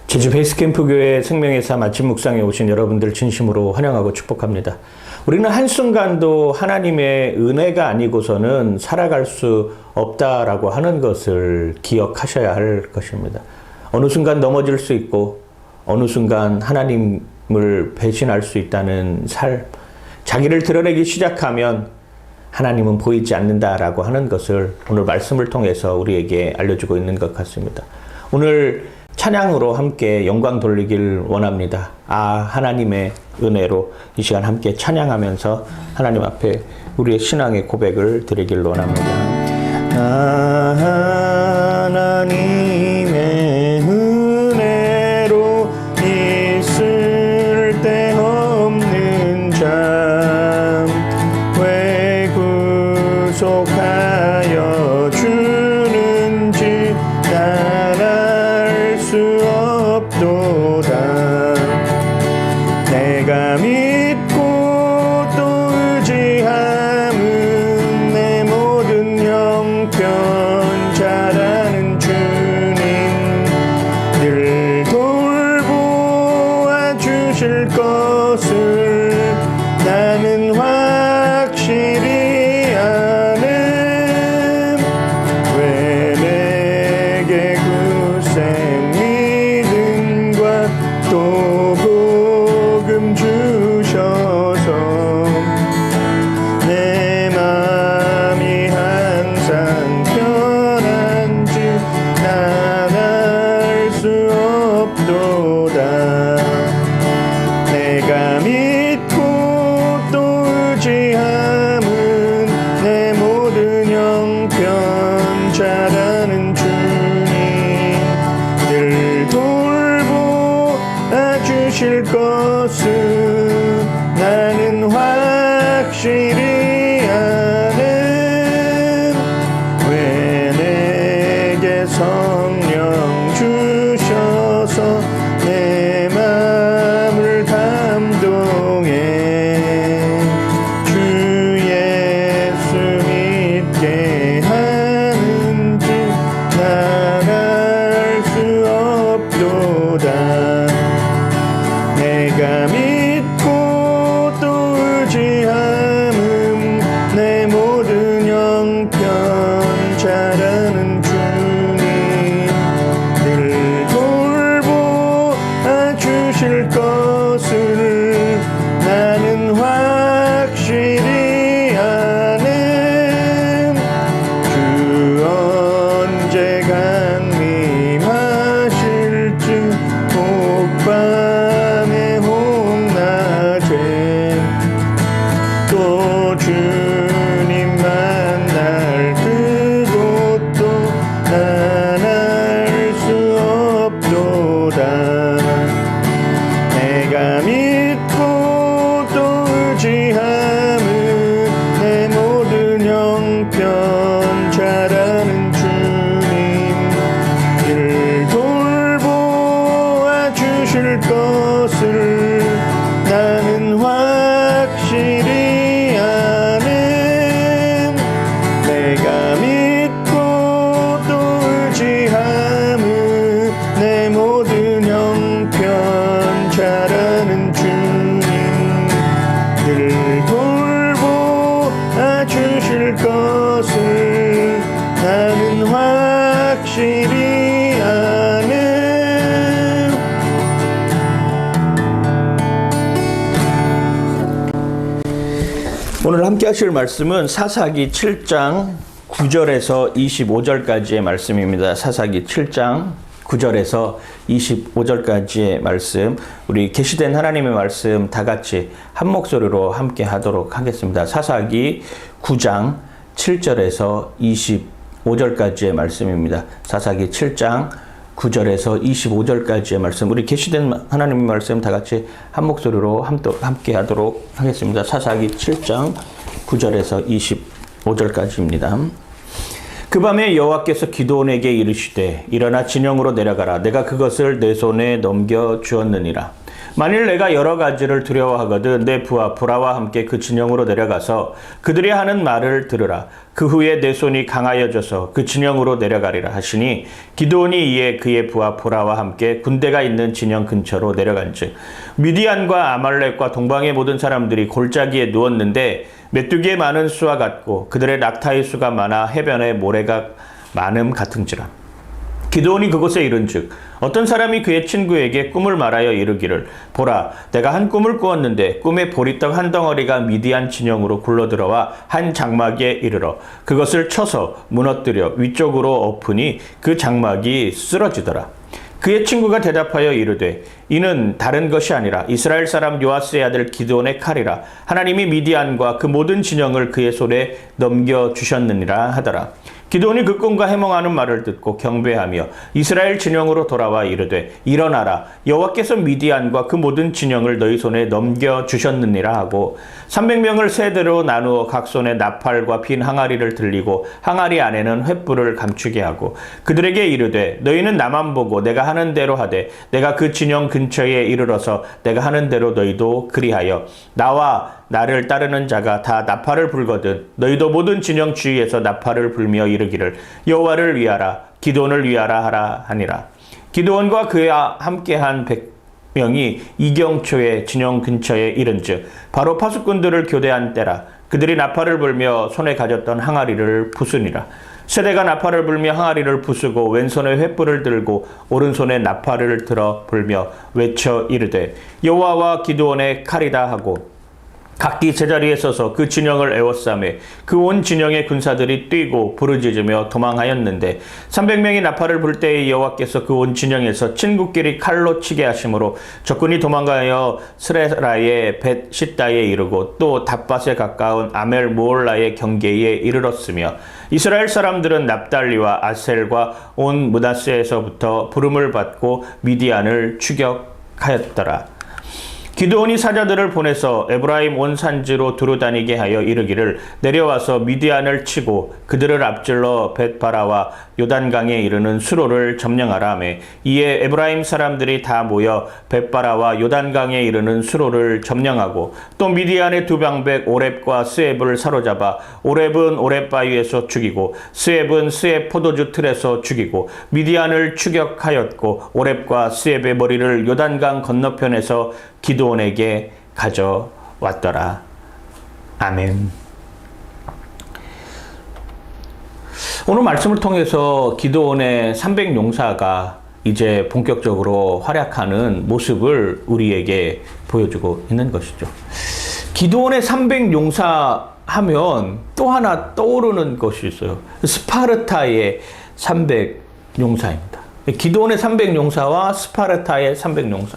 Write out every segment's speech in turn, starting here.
제주 베이스캠프 교회 생명의 삶 아침 묵상에 오신 여러분들 진심으로 환영하고 축복합니다. 우리는 한순간도 하나님의 은혜가 아니고서는 살아갈 수 없다라고 하는 것을 기억하셔야 할 것입니다. 어느 순간 넘어질 수 있고 어느 순간 하나님을 배신할 수 있다는 삶, 자기를 드러내기 시작하면 하나님은 보이지 않는다라고 하는 것을 오늘 말씀을 통해서 우리에게 알려주고 있는 것 같습니다. 오늘 찬양으로 함께 영광 돌리길 원합니다. 하나님의 은혜로 이 시간 함께 찬양하면서 하나님 앞에 우리의 신앙의 고백을 드리길 원합니다. 하나님의 은혜로 있을 데 없는 잠 왜 구속하여 주는지 난 알 수 없도다. 내가 믿고 또 의지함은 내 모든 형편 잘하는 주님 늘 돌보아 주실 것을 나는 확실히 아는. 왜 내게 굳센 믿음과 또 복음 주셔서 내 맘이 항상 편한지 난 알 수 없도다. 내가 믿고 또 의지함은 내 모든 형편 잘하는 주님 늘 돌보아 주실 것을 나는 확실히 아는. 왜 내게 성령 주셔서 내 마음을 감동해 주 예수 믿게 하는지 난 알 수 없도다. 내가 믿고 또 의지함은 내 모든 형편 잘하는 주님 늘 돌보아 주실 것을 나는 확실히 아는. 주 언제 강림하실지 혹밤에 혹낮에 또 주님 만날 그곳도 난 알 수 없도다. 내가 믿고 또 의지함은 내 모든 형편 잘하는 주님 늘 돌보아 주실 것을 나는 확실히 아는. 내가 믿고 또 의지함은 내 모든 형편 잘하는 주님 늘 돌보아 주실 것을 나는 확실히 아는. 오늘 함께 하실 말씀은 사사기 7장 9절에서 25절까지의 말씀입니다. 사사기 7장 9절에서 25절까지의 말씀, 우리 계시된 하나님의 말씀 다 같이 한 목소리로 함께 하도록 하겠습니다. 사사기 9장 7절에서 25절까지의 말씀입니다. 사사기 7장 9절에서 25절까지의 말씀, 우리 계시된 하나님의 말씀 다 같이 한 목소리로 함께 하도록 하겠습니다. 사사기 7장 9절에서 25절까지입니다. 그 밤에 여호와께서 기드온에게 이르시되 일어나 진영으로 내려가라. 내가 그것을 내 손에 넘겨 주었느니라. 만일 내가 여러 가지를 두려워하거든 내 부하 보라와 함께 그 진영으로 내려가서 그들이 하는 말을 들으라. 그 후에 내 손이 강하여져서 그 진영으로 내려가리라 하시니 기드온이 이에 그의 부하 보라와 함께 군대가 있는 진영 근처로 내려간즉 미디안과 아말렉과 동방의 모든 사람들이 골짜기에 누웠는데 메뚜기의 많은 수와 같고 그들의 낙타의 수가 많아 해변에 모래가 많음 같은지라. 기드온이 그곳에 이른즉 어떤 사람이 그의 친구에게 꿈을 말하여 이르기를 보라 내가 한 꿈을 꾸었는데 꿈에 보리떡 한 덩어리가 미디안 진영으로 굴러들어와 한 장막에 이르러 그것을 쳐서 무너뜨려 위쪽으로 엎으니 그 장막이 쓰러지더라. 그의 친구가 대답하여 이르되 이는 다른 것이 아니라 이스라엘 사람 요아스의 아들 기드온의 칼이라. 하나님이 미디안과 그 모든 진영을 그의 손에 넘겨주셨느니라 하더라. 기드온이 그 꿈과 해몽하는 말을 듣고 경배하며 이스라엘 진영으로 돌아와 이르되 일어나라 여호와께서 미디안과 그 모든 진영을 너희 손에 넘겨주셨느니라 하고 300명을 세대로 나누어 각 손에 나팔과 빈 항아리를 들리고 항아리 안에는 횃불을 감추게 하고 그들에게 이르되 너희는 나만 보고 내가 하는 대로 하되 내가 그 진영 근처에 이르러서 내가 하는 대로 너희도 그리하여 나와 나를 따르는 자가 다 나팔을 불거든 너희도 모든 진영 주위에서 나팔을 불며 이르기를 여호와를 위하라 기드온을 위하라 하라 하니라. 기드온과 그와 함께한 100명이 이경초의 진영 근처에 이른즉 바로 파수꾼들을 교대한 때라. 그들이 나팔을 불며 손에 가졌던 항아리를 부수니라. 세대가 나팔을 불며 항아리를 부수고 왼손에 횃불을 들고 오른손에 나팔을 들어 불며 외쳐 이르되 여호와와 기드온의 칼이다 하고 각기 제자리에 서서 그 진영을 에워싸매 그 온 진영의 군사들이 뛰고 부르짖으며 도망하였는데 300명이 나팔을 불 때에 여호와께서 그 온 진영에서 친구끼리 칼로 치게 하심으로 적군이 도망가여 스레라의 벳시다에 이르고 또 답밭에 가까운 아멜 모올라의 경계에 이르렀으며 이스라엘 사람들은 납달리와 아셀과 온 므낫세에서부터 부름을 받고 미디안을 추격하였더라. 기드온이 사자들을 보내서 에브라임 온 산지로 두루다니게 하여 이르기를 내려와서 미디안을 치고 그들을 앞질러 벳바라와 요단강에 이르는 수로를 점령하라 하며 이에 에브라임 사람들이 다 모여 벳바라와 요단강에 이르는 수로를 점령하고 또 미디안의 두 방백 오렙과 스앱을 사로잡아 오렙은 오렙 바위에서 죽이고 스앱은 스앱 포도주 틀에서 죽이고 미디안을 추격하였고 오렙과 스앱의 머리를 요단강 건너편에서 기드온에게 가져왔더라. 아멘. 오늘 말씀을 통해서 기드온의 300용사가 이제 본격적으로 활약하는 모습을 우리에게 보여주고 있는 것이죠. 기드온의 300용사 하면 또 하나 떠오르는 것이 있어요. 스파르타의 300용사입니다. 기드온의 300용사와 스파르타의 300용사.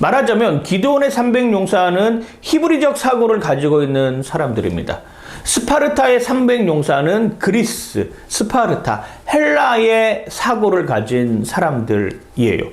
말하자면 기드온의 300용사는 히브리적 사고를 가지고 있는 사람들입니다. 스파르타의 300용사는 그리스, 스파르타, 헬라의 사고를 가진 사람들이에요.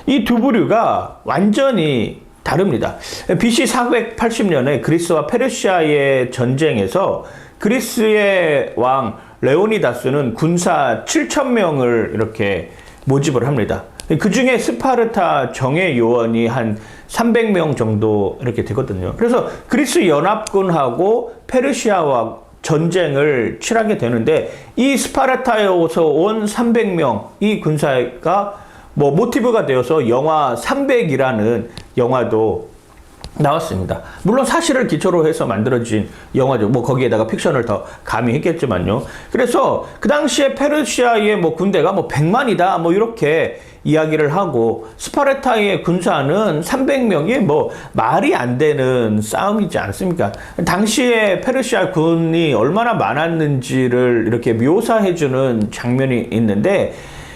이 두 부류가 완전히 다릅니다. BC 480년에 그리스와 페르시아의 전쟁에서 그리스의 왕 레오니다스는 군사 7,000명을 이렇게 모집을 합니다. 그 중에 스파르타 정예 요원이 한 300명 정도 이렇게 되거든요. 그래서 그리스 연합군하고 페르시아와 전쟁을 치르게 되는데 이 스파르타에서 온 300명 이 군사가 모티브가 되어서 영화 300이라는 영화도 나왔습니다. 물론 사실을 기초로 해서 만들어진 영화죠. 거기에다가 픽션을 더 가미했겠지만요. 그래서 그 당시에 페르시아의 군대가 100만이다 이렇게 이야기를 하고 스파르타의 군사는 300명이 말이 안 되는 싸움이지 않습니까? 당시에 페르시아 군이 얼마나 많았는지를 이렇게 묘사해주는 장면이 있는데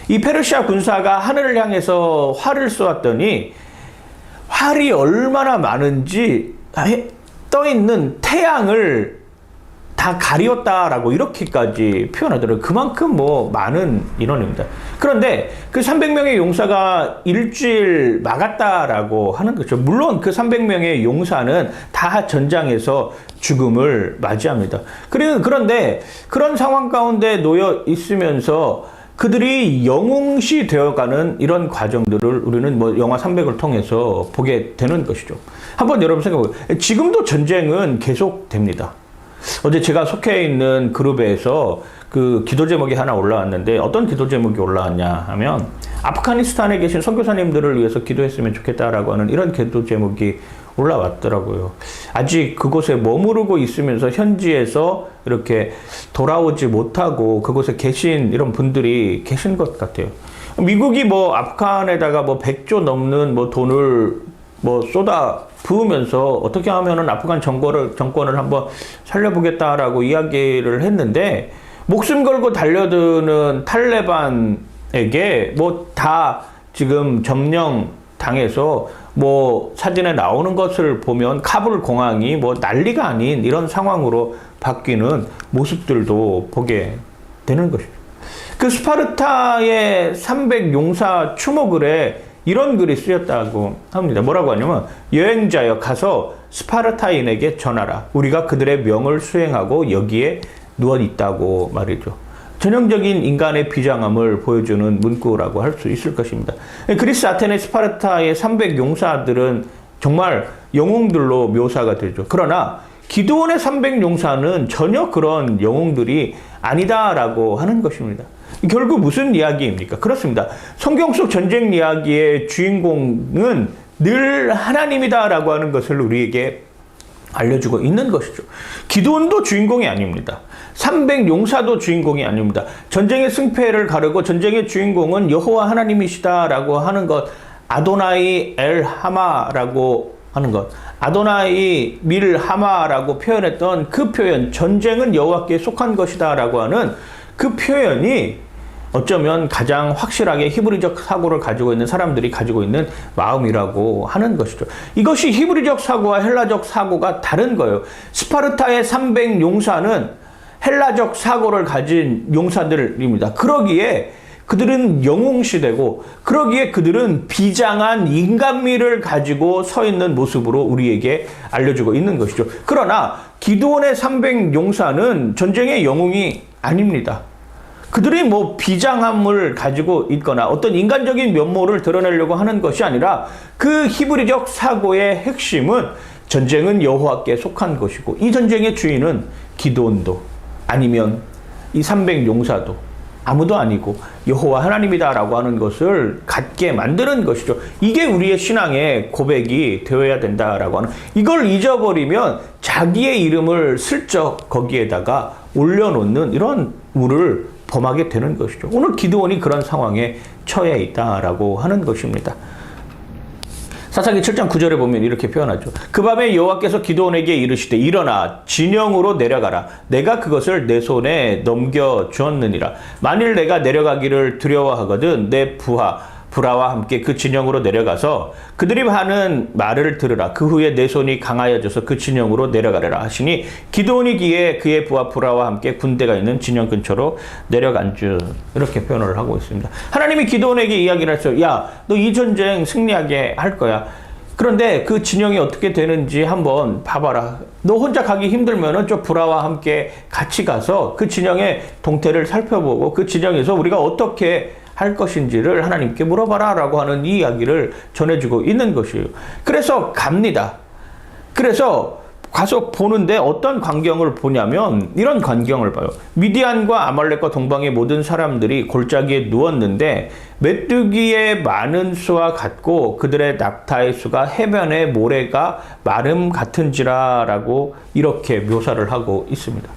이 페르시아 군사가 하늘을 향해서 활을 쏘았더니 활이 얼마나 많은지 떠있는 태양을 다 가리웠다라고 이렇게까지 표현하더라고요. 그만큼 많은 인원입니다. 그런데 그 300명의 용사가 일주일 막았다라고 하는 거죠. 물론 그 300명의 용사는 다 전장에서 죽음을 맞이합니다. 그런데 그런 상황 가운데 놓여 있으면서 그들이 영웅시 되어가는 이런 과정들을 우리는 영화 300을 통해서 보게 되는 것이죠. 한번 여러분 생각해보세요. 지금도 전쟁은 계속됩니다. 어제 제가 속해 있는 그룹에서 그 기도 제목이 하나 올라왔는데 어떤 기도 제목이 올라왔냐 하면 아프가니스탄에 계신 선교사님들을 위해서 기도했으면 좋겠다라고 하는 이런 기도 제목이 올라왔더라고요. 아직 그곳에 머무르고 있으면서 현지에서 이렇게 돌아오지 못하고 그곳에 계신 이런 분들이 계신 것 같아요. 미국이 뭐 아프간에다가 뭐 100조 넘는 뭐 돈을 뭐 쏟아 부으면서 어떻게 하면은 아프간 정권을 한번 살려보겠다라고 이야기를 했는데 목숨 걸고 달려드는 탈레반에게 뭐 다 지금 점령 당해서 뭐 사진에 나오는 것을 보면 카불 공항이 뭐 난리가 아닌 이런 상황으로 바뀌는 모습들도 보게 되는 것이죠. 그 스파르타의 300용사 추모글에 이런 글이 쓰였다고 합니다. 뭐라고 하냐면 여행자여 가서 스파르타인에게 전하라. 우리가 그들의 명을 수행하고 여기에 누워 있다고 말이죠. 전형적인 인간의 비장함을 보여주는 문구라고 할 수 있을 것입니다. 그리스 아테네 스파르타의 300용사들은 정말 영웅들로 묘사가 되죠. 그러나 기드온의 300용사는 전혀 그런 영웅들이 아니다라고 하는 것입니다. 결국 무슨 이야기입니까? 그렇습니다. 성경 속 전쟁 이야기의 주인공은 늘 하나님이다라고 하는 것을 우리에게 알려주고 있는 것이죠. 기드온도 주인공이 아닙니다. 300용사도 주인공이 아닙니다. 전쟁의 승패를 가르고 전쟁의 주인공은 여호와 하나님이시다라고 하는 것, 아도나이 엘 하마라고 하는 것, 아도나이 밀 하마라고 표현했던 그 표현, 전쟁은 여호와께 속한 것이다라고 하는 그 표현이 어쩌면 가장 확실하게 히브리적 사고를 가지고 있는 사람들이 가지고 있는 마음이라고 하는 것이죠. 이것이 히브리적 사고와 헬라적 사고가 다른 거예요. 스파르타의 300용사는 헬라적 사고를 가진 용사들입니다. 그러기에 그들은 영웅시대고 그러기에 그들은 비장한 인간미를 가지고 서 있는 모습으로 우리에게 알려주고 있는 것이죠. 그러나 기드온의 300용사는 전쟁의 영웅이 아닙니다. 그들이 뭐 비장함을 가지고 있거나 어떤 인간적인 면모를 드러내려고 하는 것이 아니라 그 히브리적 사고의 핵심은 전쟁은 여호와께 속한 것이고 이 전쟁의 주인은 기드온도 아니면 이 300용사도 아무도 아니고 여호와 하나님이다라고 하는 것을 갖게 만드는 것이죠. 이게 우리의 신앙의 고백이 되어야 된다라고 하는, 이걸 잊어버리면 자기의 이름을 슬쩍 거기에다가 올려놓는 이런 우를 범하게 되는 것이죠. 오늘 기드온이 그런 상황에 처해 있다라고 하는 것입니다. 사사기 7장 9절에 보면 이렇게 표현하죠. 그 밤에 여호와께서 기드온에게 이르시되 일어나 진영으로 내려가라. 내가 그것을 내 손에 넘겨주었느니라. 만일 내가 내려가기를 두려워하거든 내 부하와 함께 그 진영으로 내려가서 그들이 하는 말을 들으라. 그 후에 내 손이 강하여져서 그 진영으로 내려가리라 하시니 기드온이 기에 그의 부하 부라와 함께 군대가 있는 진영 근처로 내려간 줄, 이렇게 표현을 하고 있습니다. 하나님이 기드온에게 이야기를 했어요. 야, 너 이 전쟁 승리하게 할 거야. 그런데 그 진영이 어떻게 되는지 한번 봐봐라. 너 혼자 가기 힘들면은 저 부라와 함께 같이 가서 그 진영의 동태를 살펴보고 그 진영에서 우리가 어떻게 할 것인지를 하나님께 물어봐라 라고 하는 이 이야기를 전해주고 있는 것이에요. 그래서 갑니다. 그래서 가서 보는데 어떤 광경을 보냐면 이런 광경을 봐요. 미디안과 아말렉과 동방의 모든 사람들이 골짜기에 누웠는데 메뚜기의 많은 수와 같고 그들의 낙타의 수가 해변의 모래가 마름 같은지라라고 이렇게 묘사를 하고 있습니다.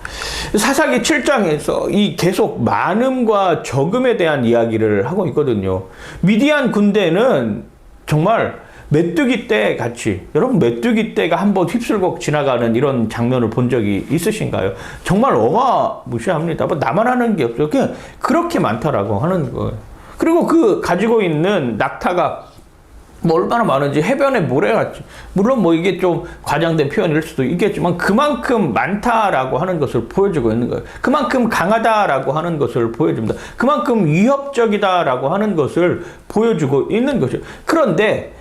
사사기 7장에서 이 계속 많음과 적음에 대한 이야기를 하고 있거든요. 미디안 군대는 정말 메뚜기 떼 같이, 여러분 메뚜기 떼가 한번 휩쓸고 지나가는 이런 장면을 본 적이 있으신가요? 정말 어마무시합니다. 뭐 나만 하는 게 없어요. 그냥 그렇게 많다라고 하는 거예요. 그리고 그 가지고 있는 낙타가 뭐 얼마나 많은지 해변에 모래같이, 물론 뭐 이게 좀 과장된 표현일 수도 있겠지만 그만큼 많다라고 하는 것을 보여주고 있는 거예요. 그만큼 강하다라고 하는 것을 보여줍니다. 그만큼 위협적이다라고 하는 것을 보여주고 있는 것이죠. 그런데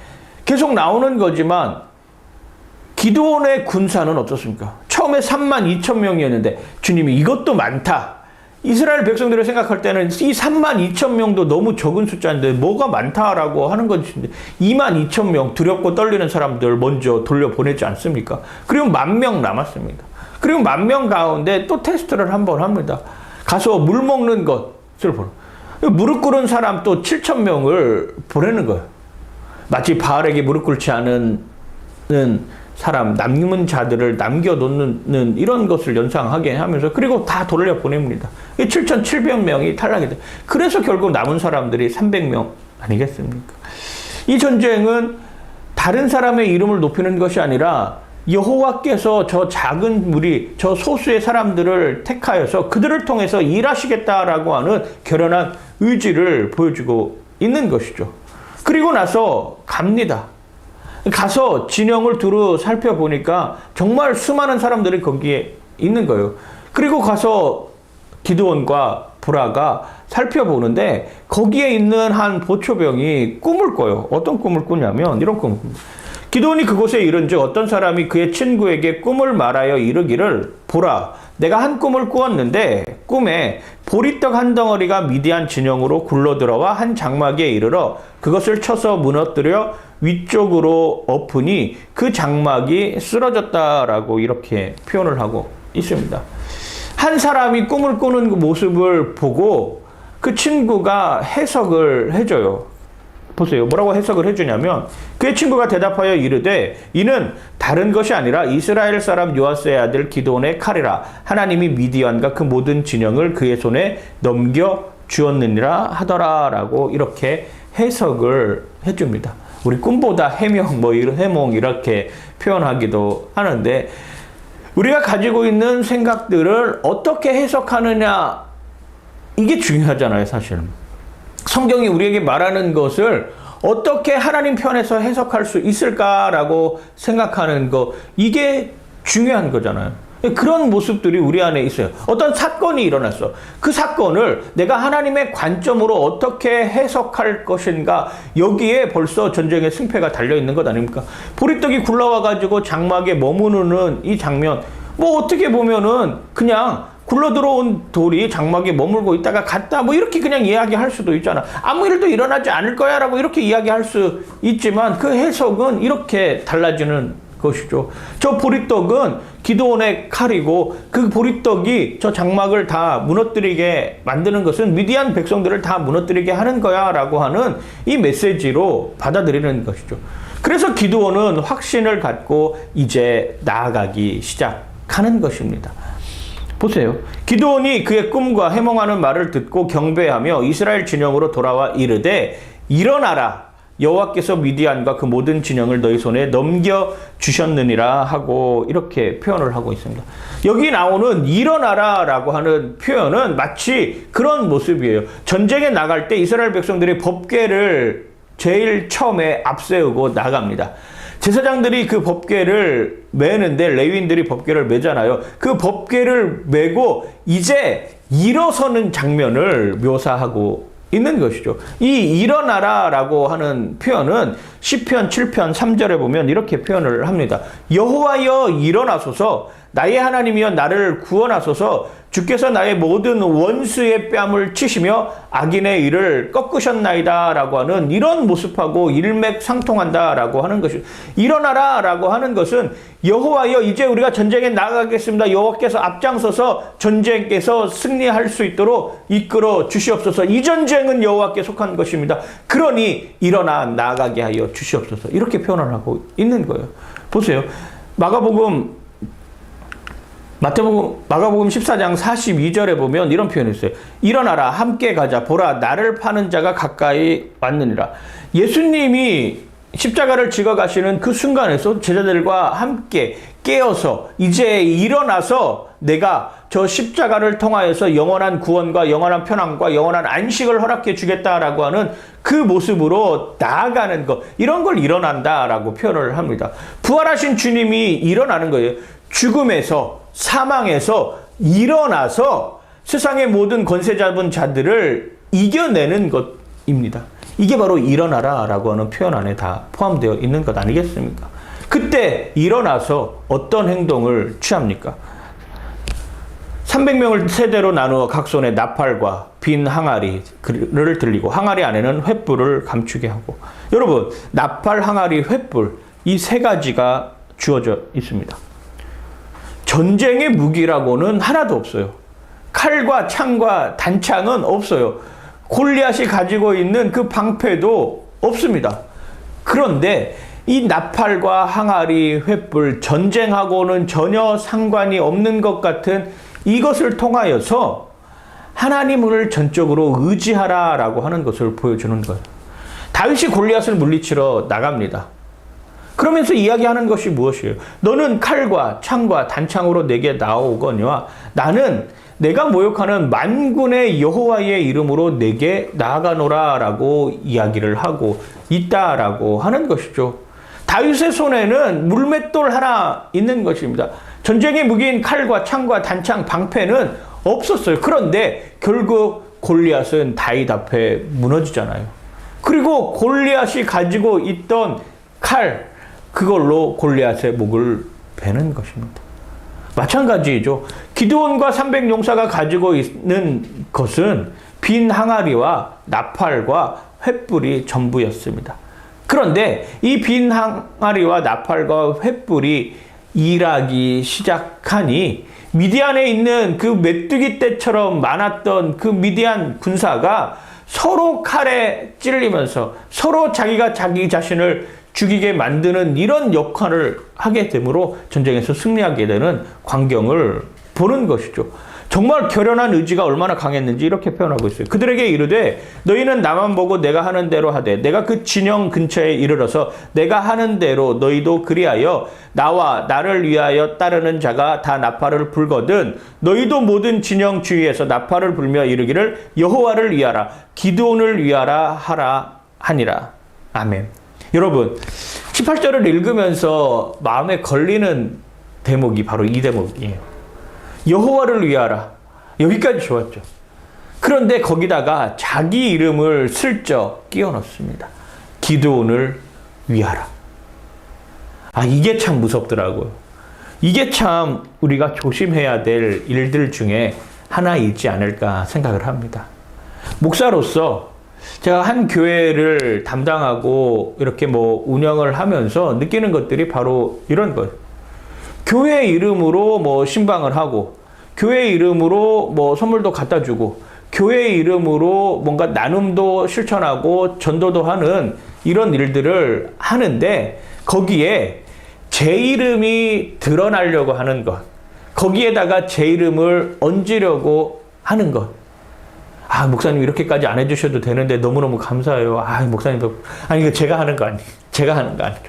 계속 나오는 거지만 기드온의 군사는 어떻습니까? 처음에 32,000명이었는데 주님이 이것도 많다. 이스라엘 백성들을 생각할 때는 이 32,000명도 너무 적은 숫자인데 뭐가 많다라고 하는 것인데 22,000명 두렵고 떨리는 사람들 먼저 돌려보내지 않습니까? 그리고 10,000명 남았습니다. 그리고 10,000명 가운데 또 테스트를 한번 합니다. 가서 물 먹는 것을 보는. 무릎 꿇은 사람 또 7,000명을 보내는 거예요. 마치 바알에게 무릎 꿇지 않은 사람, 남은 자들을 남겨놓는 이런 것을 연상하게 하면서 그리고 다 돌려보냅니다. 7,700명이 탈락이 돼. 그래서 결국 남은 사람들이 300명 아니겠습니까? 이 전쟁은 다른 사람의 이름을 높이는 것이 아니라 여호와께서 저 작은 무리, 저 소수의 사람들을 택하여서 그들을 통해서 일하시겠다라고 하는 결연한 의지를 보여주고 있는 것이죠. 그리고 나서 갑니다. 가서 진영을 두루 살펴보니까 정말 수많은 사람들이 거기에 있는 거예요. 그리고 가서 기드온과 보라가 살펴보는데 거기에 있는 한 보초병이 꿈을 꿔요. 어떤 꿈을 꾸냐면 이런 꿈을 꿉니다. 기드온이 그곳에 이른즉 어떤 사람이 그의 친구에게 꿈을 말하여 이르기를 보라, 내가 한 꿈을 꾸었는데 꿈에 보리떡 한 덩어리가 미디안 진영으로 굴러들어와 한 장막에 이르러 그것을 쳐서 무너뜨려 위쪽으로 엎으니 그 장막이 쓰러졌다라고 이렇게 표현을 하고 있습니다. 한 사람이 꿈을 꾸는 그 모습을 보고 그 친구가 해석을 해줘요. 보세요. 뭐라고 해석을 해주냐면 그의 친구가 대답하여 이르되 이는 다른 것이 아니라 이스라엘 사람 요아스의 아들 기드온의 칼이라. 하나님이 미디안과 그 모든 진영을 그의 손에 넘겨 주었느니라 하더라라고 이렇게 해석을 해줍니다. 우리 꿈보다 해몽, 해몽 이렇게 표현하기도 하는데 우리가 가지고 있는 생각들을 어떻게 해석하느냐 이게 중요하잖아요, 사실. 성경이 우리에게 말하는 것을 어떻게 하나님 편에서 해석할 수 있을까라고 생각하는 거 이게 중요한 거잖아요. 그런 모습들이 우리 안에 있어요. 어떤 사건이 일어났어. 그 사건을 내가 하나님의 관점으로 어떻게 해석할 것인가 여기에 벌써 전쟁의 승패가 달려있는 것 아닙니까? 보리떡이 굴러와가지고 장막에 머무르는 이 장면 뭐 어떻게 보면은 그냥 굴러들어온 돌이 장막에 머물고 있다가 갔다 뭐 이렇게 그냥 이야기할 수도 있잖아. 아무 일도 일어나지 않을 거야 라고 이렇게 이야기할 수 있지만 그 해석은 이렇게 달라지는 것이죠. 저 보리떡은 기드온의 칼이고 그 보리떡이 저 장막을 다 무너뜨리게 만드는 것은 미디안 백성들을 다 무너뜨리게 하는 거야 라고 하는 이 메시지로 받아들이는 것이죠. 그래서 기드온은 확신을 갖고 이제 나아가기 시작하는 것입니다. 보세요. 기드온이 그의 꿈과 해몽하는 말을 듣고 경배하며 이스라엘 진영으로 돌아와 이르되 일어나라. 여호와께서 미디안과 그 모든 진영을 너희 손에 넘겨주셨느니라 하고 이렇게 표현을 하고 있습니다. 여기 나오는 일어나라 라고 하는 표현은 마치 그런 모습이에요. 전쟁에 나갈 때 이스라엘 백성들이 법궤를 제일 처음에 앞세우고 나갑니다. 제사장들이 그 법궤를 매는데 레위인들이 법궤를 매잖아요. 그 법궤를 메고 이제 일어서는 장면을 묘사하고 있는 것이죠. 이 일어나라라고 하는 표현은 시편 7편 3절에 보면 이렇게 표현을 합니다. 여호와여 일어나소서, 나의 하나님이여 나를 구원하소서. 주께서 나의 모든 원수의 뺨을 치시며 악인의 일을 꺾으셨나이다 라고 하는 이런 모습하고 일맥상통한다 라고 하는 것이 일어나라 라고 하는 것은 여호와여 이제 우리가 전쟁에 나가겠습니다. 여호와께서 앞장서서 전쟁에서 승리할 수 있도록 이끌어 주시옵소서. 이 전쟁은 여호와께 속한 것입니다. 그러니 일어나 나아가게 하여 주시옵소서. 이렇게 표현을 하고 있는 거예요. 보세요. 마가복음 14장 42절에 보면 이런 표현이 있어요. 일어나라 함께 가자 보라 나를 파는 자가 가까이 왔느니라. 예수님이 십자가를 지고 가시는 그 순간에서 제자들과 함께 깨어서 이제 일어나서 내가 저 십자가를 통하여서 영원한 구원과 영원한 편안과 영원한 안식을 허락해 주겠다라고 하는 그 모습으로 나아가는 것, 이런 걸 일어난다라고 표현을 합니다. 부활하신 주님이 일어나는 거예요. 죽음에서, 사망에서 일어나서 세상의 모든 권세 잡은 자들을 이겨내는 것입니다. 이게 바로 일어나라라고 하는 표현 안에 다 포함되어 있는 것 아니겠습니까? 그때 일어나서 어떤 행동을 취합니까? 300명을 세대로 나누어 각 손에 나팔과 빈 항아리를 들리고 항아리 안에는 횃불을 감추게 하고. 여러분, 나팔, 항아리, 횃불 이 세 가지가 주어져 있습니다. 전쟁의 무기라고는 하나도 없어요. 칼과 창과 단창은 없어요. 골리앗이 가지고 있는 그 방패도 없습니다. 그런데 이 나팔과 항아리, 횃불, 전쟁하고는 전혀 상관이 없는 것 같은 이것을 통하여서 하나님을 전적으로 의지하라라고 하는 것을 보여주는 거예요. 다윗이 골리앗을 물리치러 나갑니다. 그러면서 이야기하는 것이 무엇이에요? 너는 칼과 창과 단창으로 내게 나오거니와 나는 내가 모욕하는 만군의 여호와의 이름으로 내게 나아가노라라고 이야기를 하고 있다라고 하는 것이죠. 다윗의 손에는 물맷돌 하나 있는 것입니다. 전쟁의 무기인 칼과 창과 단창, 방패는 없었어요. 그런데 결국 골리앗은 다윗 앞에 무너지잖아요. 그리고 골리앗이 가지고 있던 칼, 그걸로 골리앗의 목을 베는 것입니다. 마찬가지죠. 기드온과 300용사가 가지고 있는 것은 빈 항아리와 나팔과 횃불이 전부였습니다. 그런데 이 빈 항아리와 나팔과 횃불이 일하기 시작하니 미디안에 있는 그 메뚜기 떼처럼 많았던 그 미디안 군사가 서로 칼에 찔리면서 서로 자기가 자기 자신을 죽이게 만드는 이런 역할을 하게 되므로 전쟁에서 승리하게 되는 광경을 보는 것이죠. 정말 결연한 의지가 얼마나 강했는지 이렇게 표현하고 있어요. 그들에게 이르되 너희는 나만 보고 내가 하는 대로 하되 내가 그 진영 근처에 이르러서 내가 하는 대로 너희도 그리하여 나와 나를 위하여 따르는 자가 다 나팔을 불거든 너희도 모든 진영 주위에서 나팔을 불며 이르기를 여호와를 위하라 기드온을 위하라 하라 하니라. 아멘. 여러분 18절을 읽으면서 마음에 걸리는 대목이 바로 이 대목이에요. 여호와를 위하라. 여기까지 좋았죠. 그런데 거기다가 자기 이름을 슬쩍 끼워 넣습니다. 기드온을 위하라. 이게 참 무섭더라고요. 이게 참 우리가 조심해야 될 일들 중에 하나이지 않을까 생각을 합니다. 목사로서 제가 한 교회를 담당하고 이렇게 운영을 하면서 느끼는 것들이 바로 이런 거예요. 교회 이름으로 신방을 하고, 교회 이름으로 선물도 갖다 주고, 교회 이름으로 뭔가 나눔도 실천하고, 전도도 하는 이런 일들을 하는데, 거기에 제 이름이 드러나려고 하는 것, 거기에다가 제 이름을 얹으려고 하는 것. 목사님 이렇게까지 안 해주셔도 되는데 너무너무 감사해요. 목사님, 이거 제가 하는 거 아니에요. 제가 하는 거 아니라.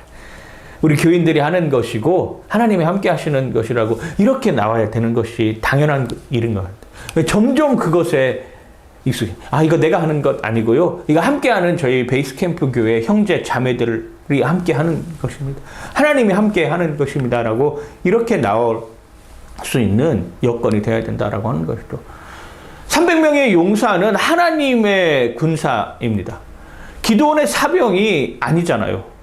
우리 교인들이 하는 것이고 하나님이 함께 하시는 것이라고 이렇게 나와야 되는 것이 당연한 일인 것 같아요. 점점 그것에 익숙해. 이거 내가 하는 것 아니고요. 이거 함께 하는 저희 베이스캠프 교회 형제 자매들이 함께 하는 것입니다. 하나님이 함께 하는 것입니다라고 이렇게 나올 수 있는 여건이 되어야 된다라고 하는 것이죠. 300명의 용사는 하나님의 군사입니다. 기드온의 사병이 아니잖아요.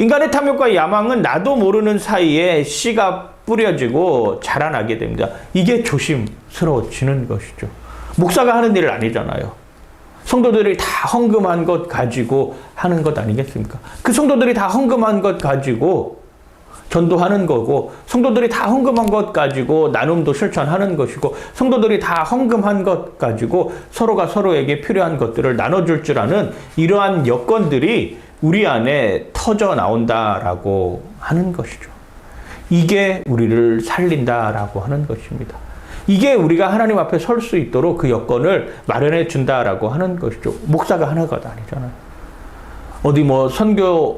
인간의 탐욕과 야망은 나도 모르는 사이에 씨가 뿌려지고 자라나게 됩니다. 이게 조심스러워지는 것이죠. 목사가 하는 일 아니잖아요. 성도들이 다 헌금한 것 가지고 하는 것 아니겠습니까? 그 성도들이 다 헌금한 것 가지고 전도하는 거고, 성도들이 다 헌금한 것 가지고 나눔도 실천하는 것이고, 성도들이 다 헌금한 것 가지고 서로가 서로에게 필요한 것들을 나눠줄 줄 아는 이러한 여건들이 우리 안에 터져 나온다라고 하는 것이죠. 이게 우리를 살린다라고 하는 것입니다. 이게 우리가 하나님 앞에 설 수 있도록 그 여건을 마련해 준다라고 하는 것이죠. 목사가 하는 것 아니잖아요. 어디 선교